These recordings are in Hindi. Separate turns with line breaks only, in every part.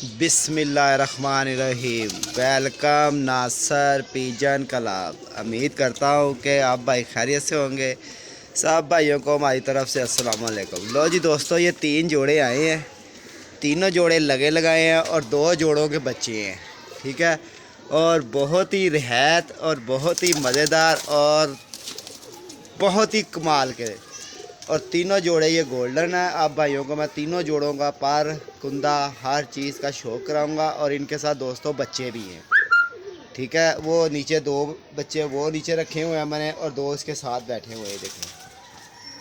बिस्मिल्लाहिर्रहमानिर्रहीम। वेलकम नासर पिजन क्लब। उम्मीद करता हूँ कि आप भाई खैरियत से होंगे। सब भाइयों को हमारी तरफ से अस्सलाम वालेकुम। लो जी दोस्तों, ये 3 जोड़े आए हैं। तीनों जोड़े लगे लगाए हैं और 2 जोड़ों के बच्चे हैं। ठीक है, और बहुत ही रिहायत और बहुत ही मज़ेदार और बहुत ही कमाल के। और तीनों जोड़े ये गोल्डन है। आप भाइयों को मैं तीनों जोड़ों का पर कुंदा हर चीज़ का शौक कराऊंगा। और इनके साथ दोस्तों बच्चे भी हैं। ठीक है, वो नीचे 2 बच्चे वो नीचे रखे हुए हैं मैंने, और 2 इसके साथ बैठे हुए हैं, देखें।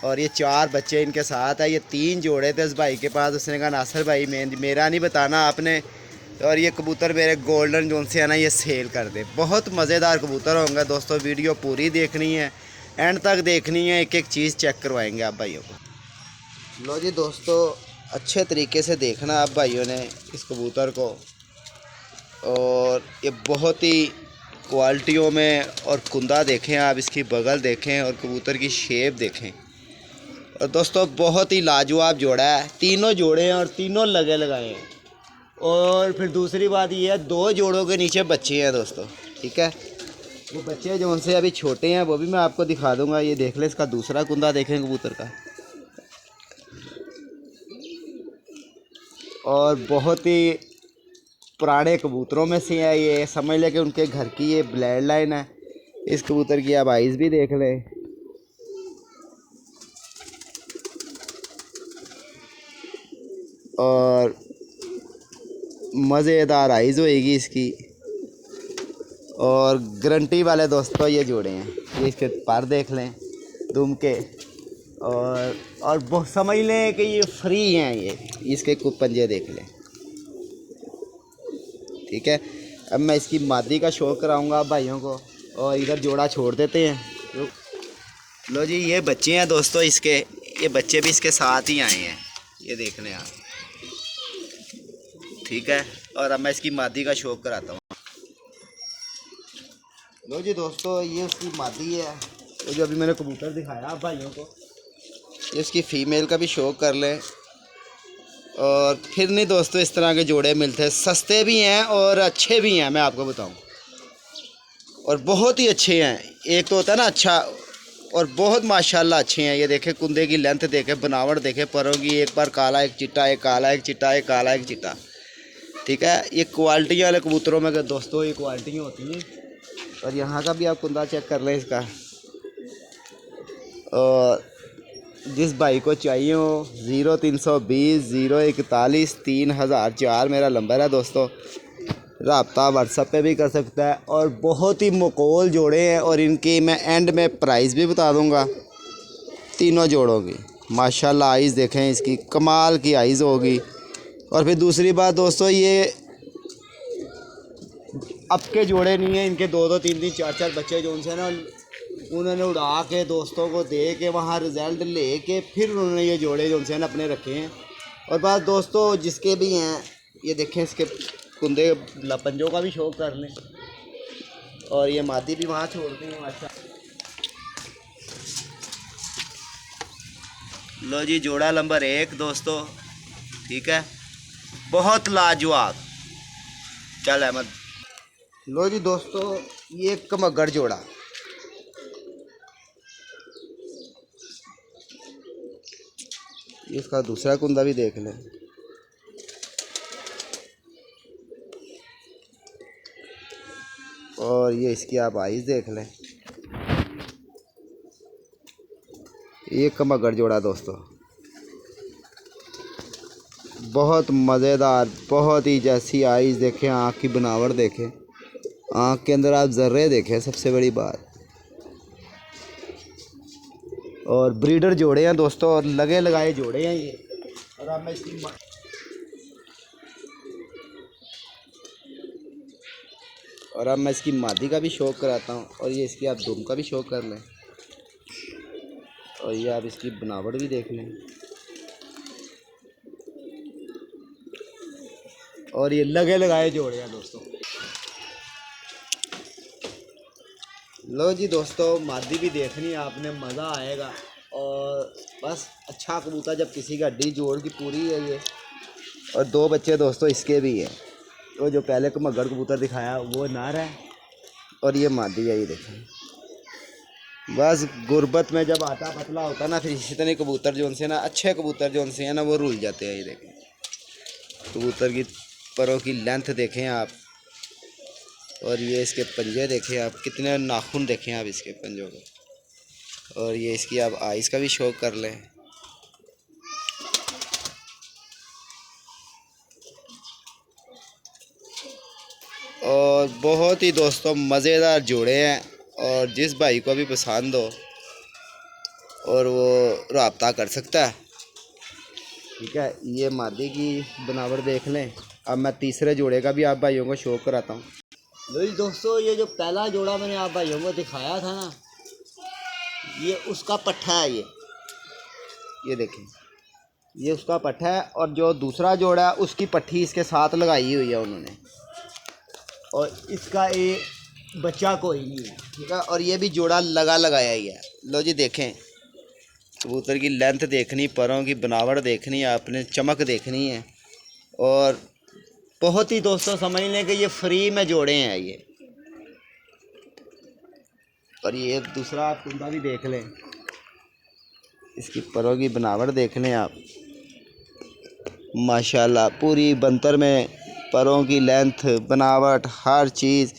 और ये 4 बच्चे इनके साथ है। ये 3 जोड़े थे इस भाई के पास। उसने कहा नासर भाई मेरा नहीं बताना आपने, और ये कबूतर मेरे गोल्डन जोन से है ना, ये सेल कर दे। बहुत मज़ेदार कबूतर होंगे दोस्तों। वीडियो पूरी देखनी है, एंड तक देखनी है, एक एक चीज़ चेक करवाएंगे आप भाइयों को। लो जी दोस्तों, अच्छे तरीके से देखना आप भाइयों ने इस कबूतर को। और ये बहुत ही क्वालिटियों में, और कुंदा देखें आप, इसकी बगल देखें और कबूतर की शेप देखें। और दोस्तों बहुत ही लाजवाब जोड़ा है। तीनों जोड़े हैं और तीनों लगे लगाए हैं। और फिर दूसरी बात ये है, 2 जोड़ों के नीचे बच्चे हैं दोस्तों। ठीक है, वो बच्चे जो उनसे अभी छोटे हैं वो भी मैं आपको दिखा दूंगा। ये देख ले, इसका दूसरा कुंदा देखें कबूतर का। और बहुत ही पुराने कबूतरों में से है ये। समझ लें कि उनके घर की ये ब्लड लाइन है। इस कबूतर की आप आइज़ भी देख लें। और मज़ेदार आइज़ होएगी इसकी। और गारंटी वाले दोस्तों ये जोड़े हैं। ये इसके पर देख लें दुम के। और बहुत समझ लें कि ये फ्री हैं। ये इसके कुछ पंजे देख लें। ठीक है, अब मैं इसकी मादी का शौक कराऊंगा भाइयों को। और इधर जोड़ा छोड़ देते हैं। लो जी, ये बच्चे हैं दोस्तों इसके। ये बच्चे भी इसके साथ ही आए हैं, ये देख लें आप। ठीक है, और अब मैं इसकी मादी का शौक कराता हूँ। लो जी दोस्तों, ये उसकी मादी है। तो जो अभी मैंने कबूतर दिखाया आप भाइयों को, ये उसकी फ़ीमेल का भी शौक कर लें। और फिर नहीं दोस्तों, इस तरह के जोड़े मिलते हैं, सस्ते भी हैं और अच्छे भी हैं, मैं आपको बताऊं। और बहुत ही अच्छे हैं। एक तो होता है ना अच्छा, और बहुत माशाल्लाह अच्छे हैं। ये देखें कुंदे की लेंथ देखें, बनावट देखें परों की। एक बार काला एक चिट्टा, एक काला एक चिट्टा, एक काला एक चिट्टा। ठीक है, ये क्वालिटी वाले कबूतरों में दोस्तों ये क्वालिटियाँ होती हैं। और यहाँ का भी आप कुंदा चेक कर लें इसका। और जिस भाई को चाहिए हो 0320 041 3004 मेरा नंबर है दोस्तों। रब्ता व्हाट्सएप पे भी कर सकता है। और बहुत ही मकोल जोड़े हैं, और इनकी मैं एंड में प्राइस भी बता दूंगा तीनों जोड़ों की। माशाल्लाह आइज़ देखें इसकी, कमाल की आइज़ होगी। और फिर दूसरी बात दोस्तों, ये अब के जोड़े नहीं हैं। इनके 2-2 3-3 4-4 बच्चे जो उनसे ना उन्होंने उड़ा के दोस्तों को दे के वहाँ रिज़ल्ट ले के फिर उन्होंने ये जोड़े जो उनसे अपने रखे हैं। और बात दोस्तों जिसके भी हैं, ये देखें इसके कुंदे पंजों का भी शौक कर लें। और ये मादी भी वहाँ छोड़ते हैं अच्छा। लो जी, जोड़ा नंबर 1 दोस्तों। ठीक है, बहुत लाजवाब। चल अहमद। लो जी दोस्तों, ये कमगर जोड़ा। इसका दूसरा कुंदा भी देख लें। और ये इसकी आप आइज़ देख लें। ये कमगर जोड़ा दोस्तों, बहुत मज़ेदार। बहुत ही जैसी आइज़ देखें, आँख की बनावट देखें, आँख के अंदर आप जर्रे देखें, सबसे बड़ी बात। और ब्रीडर जोड़े हैं दोस्तों, और लगे लगाए जोड़े हैं ये। और अब मैं इसकी मादी का भी शौक कराता हूँ। और ये इसकी आप दुम का भी शौक कर लें। और ये आप इसकी बनावट भी देख लें। और ये लगे लगाए जोड़े हैं दोस्तों। लो जी दोस्तों, मादी भी देखनी है आपने, मज़ा आएगा। और बस अच्छा कबूतर जब किसी का हड्डी जोड़ की पूरी है ये। और 2 बच्चे दोस्तों इसके भी हैं। वो जो पहले को मगर कबूतर दिखाया वो नार है और ये मादी है। ये देखें, बस गुर्बत में जब आटा पतला होता है ना, फिर इसी तरह कबूतर जो उनसे ना, अच्छे कबूतर जो उनसे हैं ना, वो रुल जाते हैं। ये देखें कबूतर की परों की लेंथ देखें आप, और ये इसके पंजे देखें आप, कितने नाखून देखें आप इसके पंजों को। और ये इसकी आप आइज़ का भी शौक कर लें। और बहुत ही दोस्तों मज़ेदार जोड़े हैं, और जिस भाई को भी पसंद हो और वो रब्ता कर सकता है। ठीक है, ये मादी की बनावट देख लें। अब मैं तीसरे जोड़े का भी आप भाइयों को शौक कराता हूँ। लो जी दोस्तों, ये जो पहला जोड़ा मैंने आप भाइयों को दिखाया था ना, ये उसका पट्ठा है। ये देखें, ये उसका पट्ठा है, और जो दूसरा जोड़ा है उसकी पट्टी इसके साथ लगाई हुई है उन्होंने, और इसका ये बच्चा कोई नहीं है। ठीक है, और ये भी जोड़ा लगाया ही है। लो जी देखें, कबूतर की लेंथ देखनी, परों की बनावट देखनी, आपने चमक देखनी है। और बहुत ही दोस्तों समझ लें कि ये फ्री में जोड़े हैं ये। और ये दूसरा आप कुंदा भी देख लें, इसकी परों की बनावट देख लें आप, माशाल्लाह पूरी बंतर में परों की लेंथ, बनावट, हर चीज़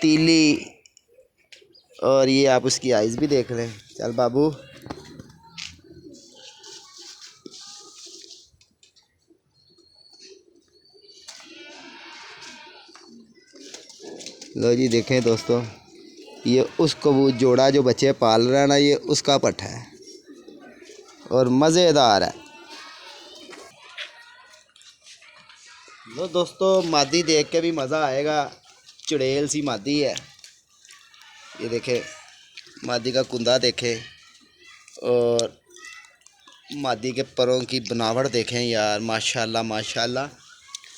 तीली। और ये आप उसकी आइज़ भी देख लें। चल बाबू, लो जी देखें दोस्तों, ये उस कबूतर जोड़ा जो बच्चे पाल रहा है ना, ये उसका पट्ठा है और मज़ेदार है। लो दोस्तों, मादी देख के भी मज़ा आएगा। चुड़ैल सी मादी है। ये देखें, मादी का कुंदा देखें, और मादी के परों की बनावट देखें यार, माशाल्लाह माशाल्लाह।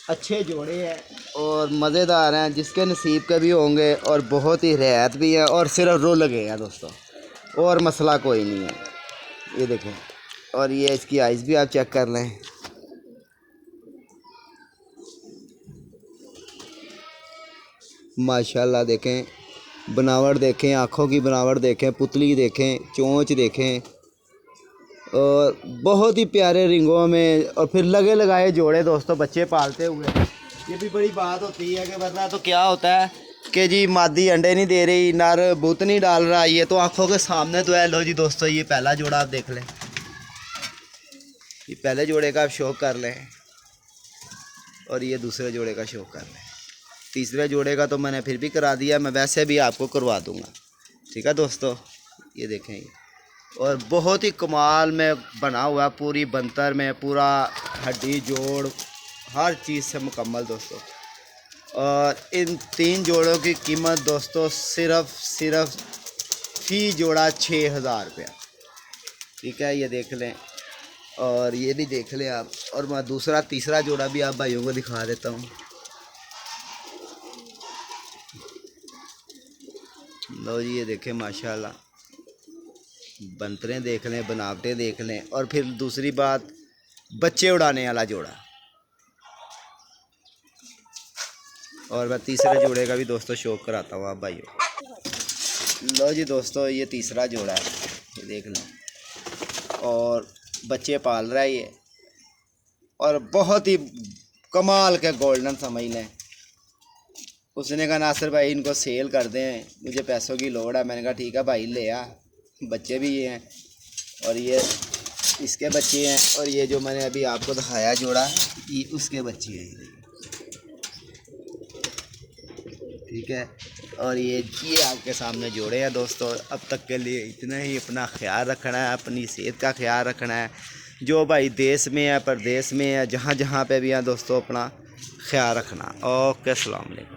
अच्छे जोड़े हैं और मज़ेदार हैं, जिसके नसीब के भी होंगे, और बहुत ही रियायत भी है, और सिर्फ रो लगे हैं दोस्तों, और मसला कोई नहीं है। ये देखें, और ये इसकी आइज़ भी आप चेक कर लें। माशाल्लाह देखें, बनावट देखें, आँखों की बनावट देखें, पुतली देखें, चोंच देखें, और बहुत ही प्यारे रिंगों में, और फिर लगे लगाए जोड़े दोस्तों बच्चे पालते हुए। ये भी बड़ी बात होती है कि वरना तो क्या होता है कि जी मादी अंडे नहीं दे रही, नर बूत नहीं डाल रहा। ये तो आंखों के सामने तो है। लो जी दोस्तों, ये पहला जोड़ा आप देख लें, ये पहले जोड़े का आप शौक कर लें, और ये दूसरे जोड़े का शौक कर लें। तीसरे जोड़े का तो मैंने फिर भी करा दिया, मैं वैसे भी आपको करवा दूँगा। ठीक है दोस्तों, ये देखें, और बहुत ही कमाल में बना हुआ, पूरी बंतर में पूरा हड्डी जोड़ हर चीज़ से मुकम्मल दोस्तों। और इन 3 जोड़ों की कीमत दोस्तों सिर्फ फी जोड़ा 6000 रुपया। ठीक है, ये देख लें, और ये भी देख लें आप। और मैं तीसरा जोड़ा भी आप भाइयों को दिखा देता हूँ। लो जी, ये देखें माशाल्लाह, बंतरें देख लें, बनावटें देख लें, और फिर दूसरी बात, बच्चे उड़ाने वाला जोड़ा। और मैं तीसरे जोड़े का भी दोस्तों शौक कराता हूँ आप भाइयों। लो जी दोस्तों, ये तीसरा जोड़ा है, ये देख लें, और बच्चे पाल रहा है ये, और बहुत ही कमाल के गोल्डन समझ लें। उसने कहा नासिर भाई इनको सेल कर दें, मुझे पैसों की लोड़ है। मैंने कहा ठीक है भाई, ले आ। बच्चे भी ये हैं, और ये इसके बच्चे हैं, और ये जो मैंने अभी आपको दिखाया जोड़ा, ये उसके बच्चे हैं। ठीक है, और ये आपके सामने जोड़े हैं दोस्तों। अब तक के लिए इतना ही। अपना ख्याल रखना है, अपनी सेहत का ख्याल रखना है। जो भाई देश में है, परदेश में है, जहाँ जहाँ पे भी हैं दोस्तों, अपना ख्याल रखना। ओके, अस्सलाम वालेकुम।